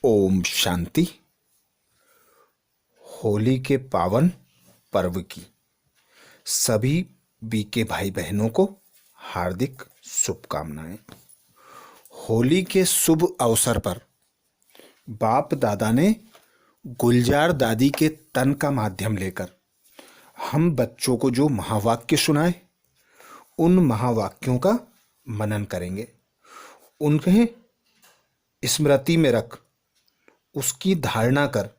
ओम शांति। होली के पावन पर्व की सभी बीके भाई बहनों को हार्दिक शुभकामनाएं। होली के शुभ अवसर पर बाप दादा ने गुलजार दादी के तन का माध्यम लेकर हम बच्चों को जो महावाक्य सुनाए, उन महावाक्यों का मनन करेंगे। उन्हें स्मृति में रख उसकी धारणा कर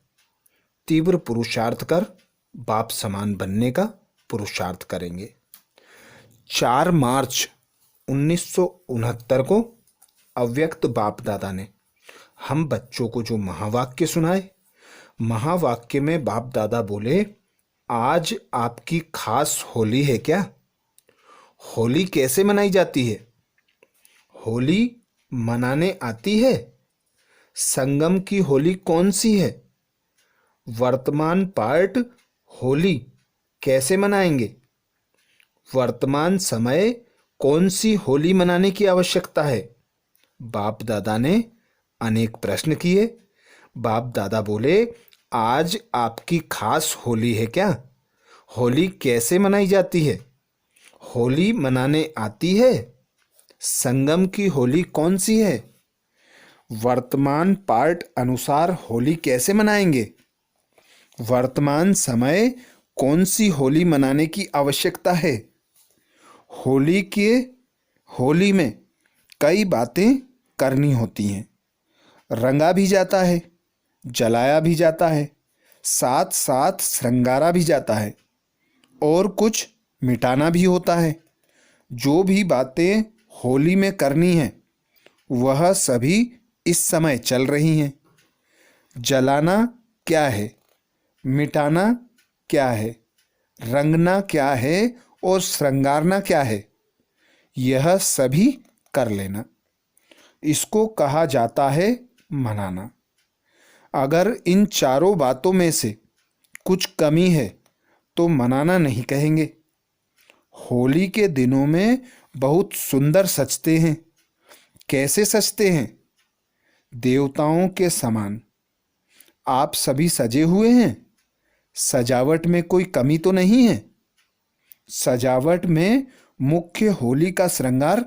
तीव्र पुरुषार्थ कर बाप समान बनने का पुरुषार्थ करेंगे। 4 मार्च 1969 को अव्यक्त बाप दादा ने हम बच्चों को जो महावाक्य सुनाए, महावाक्य में बाप दादा बोले, आज आपकी खास होली है क्या? होली कैसे मनाई जाती है? होली मनाने आती है? संगम की होली कौन सी है? वर्तमान पार्ट होली कैसे मनाएंगे? वर्तमान समय कौन सी होली मनाने की आवश्यकता है? बाप दादा ने अनेक प्रश्न किए। बाप दादा बोले, आज आपकी खास होली है क्या? होली कैसे मनाई जाती है? होली मनाने आती है? संगम की होली कौन सी है? वर्तमान पार्ट अनुसार होली कैसे मनाएंगे? वर्तमान समय कौन सी होली मनाने की आवश्यकता है? होली में कई बातें करनी होती हैं। रंगा भी जाता है, जलाया भी जाता है, साथ साथ श्रृंगारा भी जाता है और कुछ मिटाना भी होता है। जो भी बातें होली में करनी है वह सभी इस समय चल रही हैं। जलाना क्या है, मिटाना क्या है, रंगना क्या है और श्रृंगारना क्या है, यह सभी कर लेना। इसको कहा जाता है मनाना। अगर इन चारों बातों में से कुछ कमी है तो मनाना नहीं कहेंगे। होली के दिनों में बहुत सुंदर सजते हैं। कैसे सजते हैं? देवताओं के समान। आप सभी सजे हुए हैं। सजावट में कोई कमी तो नहीं है। सजावट में मुख्य होली का श्रृंगार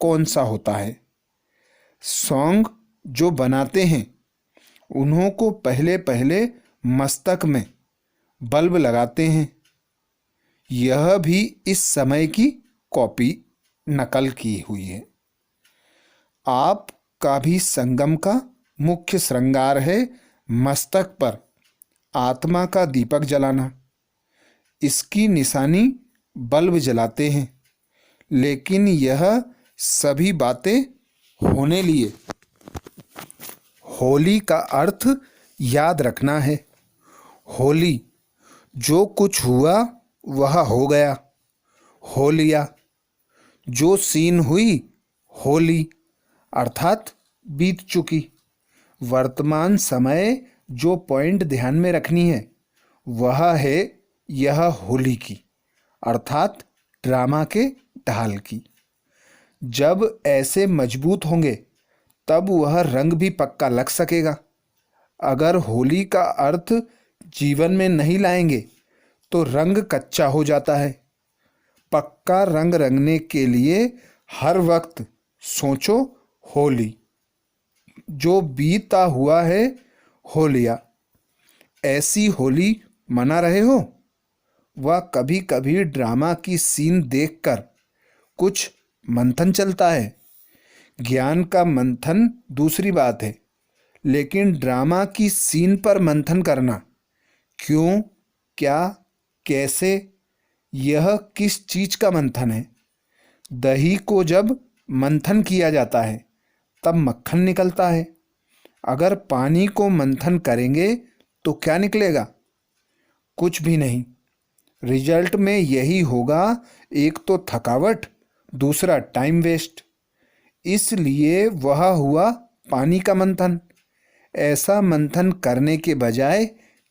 कौन सा होता है? सॉन्ग जो बनाते हैं उन्हों को पहले पहले मस्तक में बल्ब लगाते हैं। यह भी इस समय की कॉपी नकल की हुई है। आप का भी संगम का मुख्य श्रृंगार है मस्तक पर आत्मा का दीपक जलाना। इसकी निशानी बल्ब जलाते हैं। लेकिन यह सभी बातें होने लिए होली का अर्थ याद रखना है। होली जो कुछ हुआ वह हो गया, हो लिया। जो सीन हुई होली अर्थात बीत चुकी। वर्तमान समय जो पॉइंट ध्यान में रखनी है वह है यह होली की अर्थात ड्रामा के ढाल की। जब ऐसे मजबूत होंगे तब वह रंग भी पक्का लग सकेगा। अगर होली का अर्थ जीवन में नहीं लाएंगे तो रंग कच्चा हो जाता है। पक्का रंग रंगने के लिए हर वक्त सोचो होली। जो बीता हुआ है हो लिया। ऐसी होली मना रहे हो? वह कभी कभी ड्रामा की सीन देखकर कुछ मंथन चलता है। ज्ञान का मंथन दूसरी बात है, लेकिन ड्रामा की सीन पर मंथन करना, क्यों, क्या, कैसे, यह किस चीज का मंथन है? दही को जब मंथन किया जाता है तब मक्खन निकलता है। अगर पानी को मंथन करेंगे तो क्या निकलेगा? कुछ भी नहीं। रिजल्ट में यही होगा, एक तो थकावट, दूसरा टाइम वेस्ट। इसलिए वह हुआ पानी का मंथन। ऐसा मंथन करने के बजाय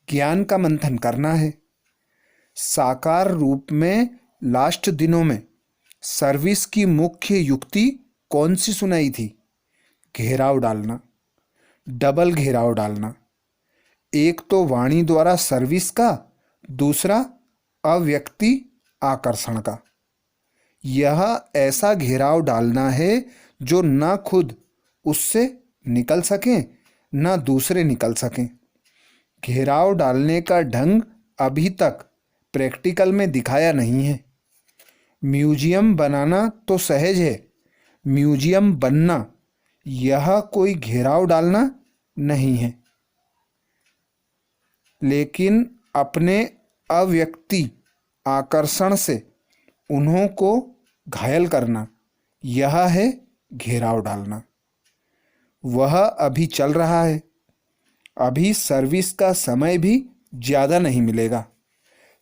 ज्ञान का मंथन करना है। साकार रूप में लास्ट दिनों में सर्विस की मुख्य युक्ति कौन सी सुनाई थी? घेराव डालना। डबल घेराव डालना, एक तो वाणी द्वारा सर्विस का, दूसरा अव्यक्ति आकर्षण का। यह ऐसा घेराव डालना है जो न खुद उससे निकल सकें न दूसरे निकल सकें। घेराव डालने का ढंग अभी तक प्रैक्टिकल में दिखाया नहीं है। म्यूजियम बनाना तो सहज है, म्यूजियम बनना यह कोई घेराव डालना नहीं है। लेकिन अपने अव्यक्ति आकर्षण से उन्हों को घायल करना, यह है घेराव डालना। वह अभी चल रहा है, अभी सर्विस का समय भी ज़्यादा नहीं मिलेगा।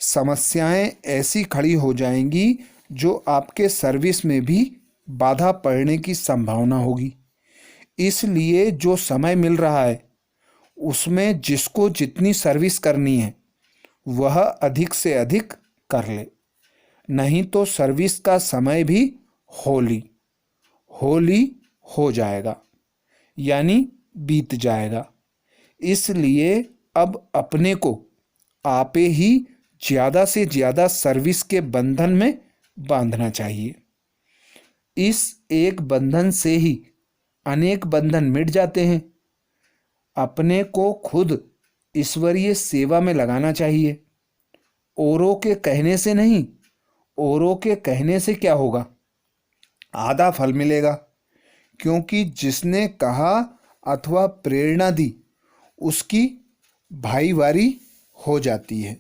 समस्याएं ऐसी खड़ी हो जाएंगी जो आपके सर्विस में भी बाधा पड़ने की संभावना होगी। इसलिए जो समय मिल रहा है उसमें जिसको जितनी सर्विस करनी है वह अधिक से अधिक कर ले, नहीं तो सर्विस का समय भी होली होली हो जाएगा, यानी बीत जाएगा। इसलिए अब अपने को आपे ही ज़्यादा से ज़्यादा सर्विस के बंधन में बांधना चाहिए। इस एक बंधन से ही अनेक बंधन मिट जाते हैं। अपने को खुद ईश्वरीय सेवा में लगाना चाहिए, औरों के कहने से नहीं। औरों के कहने से क्या होगा? आधा फल मिलेगा, क्योंकि जिसने कहा अथवा प्रेरणा दी उसकी भाईवारी हो जाती है।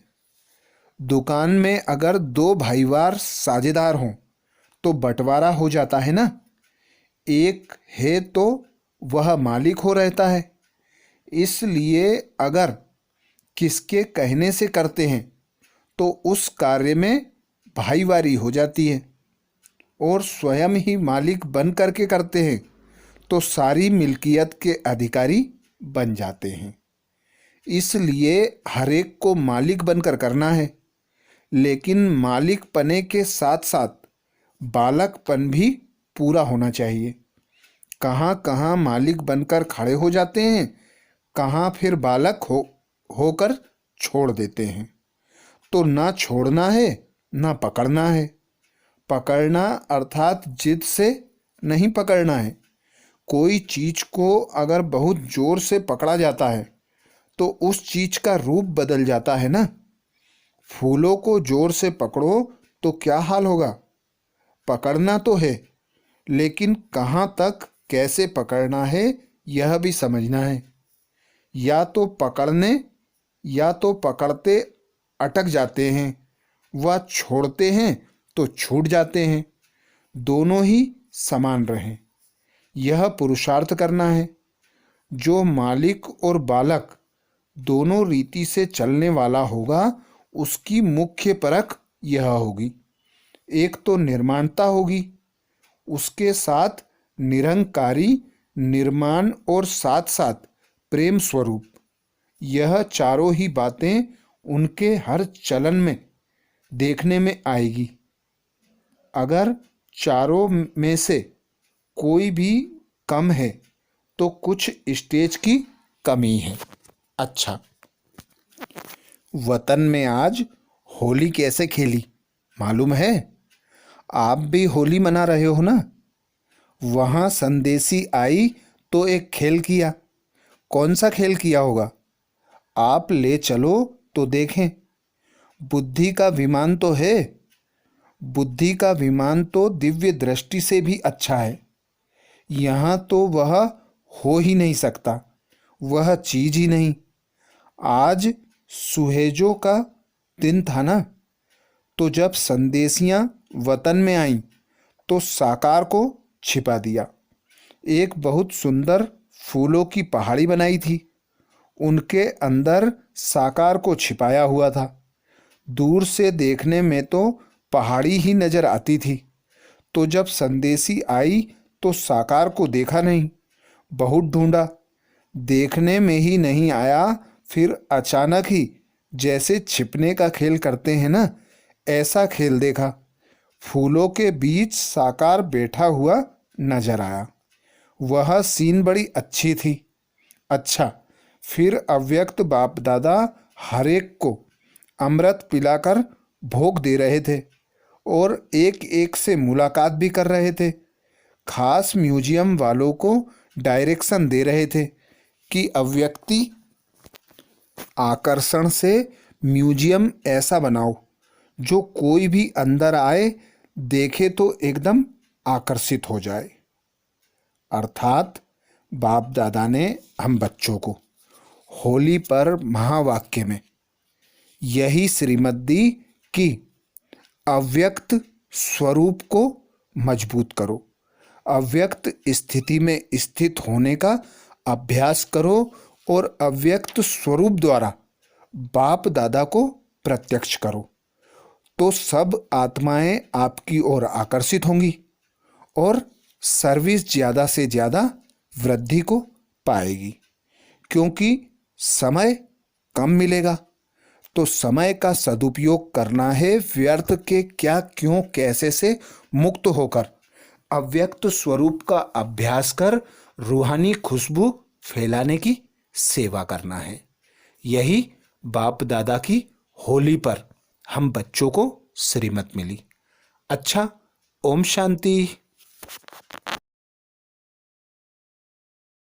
दुकान में अगर दो भाईवार साझेदार हों तो बंटवारा हो जाता है ना। एक है तो वह मालिक हो रहता है। इसलिए अगर किसके कहने से करते हैं तो उस कार्य में भाईवारी हो जाती है, और स्वयं ही मालिक बन करके करते हैं तो सारी मिल्कियत के अधिकारी बन जाते हैं। इसलिए हर एक को मालिक बनकर करना है, लेकिन मालिक पने के साथ साथ बालकपन भी पूरा होना चाहिए। कहाँ कहाँ मालिक बनकर खड़े हो जाते हैं, कहाँ फिर बालक होकर छोड़ देते हैं। तो ना छोड़ना है ना पकड़ना है। पकड़ना अर्थात जिद से नहीं पकड़ना है। कोई चीज़ को अगर बहुत जोर से पकड़ा जाता है तो उस चीज़ का रूप बदल जाता है ना। फूलों को जोर से पकड़ो तो क्या हाल होगा? पकड़ना तो है, लेकिन कहाँ तक कैसे पकड़ना है यह भी समझना है। या तो पकड़ते अटक जाते हैं, व छोड़ते हैं तो छूट जाते हैं। दोनों ही समान रहें, यह पुरुषार्थ करना है। जो मालिक और बालक दोनों रीति से चलने वाला होगा उसकी मुख्य परख यह होगी। एक तो निर्माणता होगी, उसके साथ निरंकारी निर्माण और साथ साथ प्रेम स्वरूप। यह चारों ही बातें उनके हर चलन में देखने में आएगी। अगर चारों में से कोई भी कम है तो कुछ स्टेज की कमी है। अच्छा, वतन में आज होली कैसे खेली मालूम है? आप भी होली मना रहे हो ना। वहाँ संदेशी आई तो एक खेल किया। कौन सा खेल किया होगा? आप ले चलो तो देखें। बुद्धि का विमान तो है। बुद्धि का विमान तो दिव्य दृष्टि से भी अच्छा है। यहाँ तो वह हो ही नहीं सकता, वह चीज ही नहीं। आज सुहेजों का दिन था ना, तो जब संदेशियां वतन में आईं तो साकार को छिपा दिया। एक बहुत सुंदर फूलों की पहाड़ी बनाई थी, उनके अंदर साकार को छिपाया हुआ था। दूर से देखने में तो पहाड़ी ही नजर आती थी। तो जब संदेशी आई तो साकार को देखा नहीं। बहुत ढूंढा, देखने में ही नहीं आया। फिर अचानक ही जैसे छिपने का खेल करते हैं ना, ऐसा खेल देखा। फूलों के बीच साकार बैठा हुआ नजर आया। वह सीन बड़ी अच्छी थी। अच्छा, फिर अव्यक्त बाप दादा हर एक को अमृत पिलाकर भोग दे रहे थे और एक एक से मुलाकात भी कर रहे थे। खास म्यूजियम वालों को डायरेक्शन दे रहे थे कि अव्यक्ति आकर्षण से म्यूजियम ऐसा बनाओ जो कोई भी अंदर आए देखे तो एकदम आकर्षित हो जाए। अर्थात बाप दादा ने हम बच्चों को होली पर महावाक्य में यही श्रीमत दी कि अव्यक्त स्वरूप को मजबूत करो, अव्यक्त स्थिति में स्थित होने का अभ्यास करो और अव्यक्त स्वरूप द्वारा बाप दादा को प्रत्यक्ष करो, तो सब आत्माएं आपकी ओर आकर्षित होंगी और सर्विस ज़्यादा से ज़्यादा वृद्धि को पाएगी। क्योंकि समय कम मिलेगा, तो समय का सदुपयोग करना है व्यर्थ के क्या क्यों कैसे से मुक्त होकर अव्यक्त स्वरूप का अभ्यास कर रूहानी खुशबू फैलाने की सेवा करना है। यही बाप दादा की होली पर हम बच्चों को श्रीमत मिली। अच्छा, ओम शांति।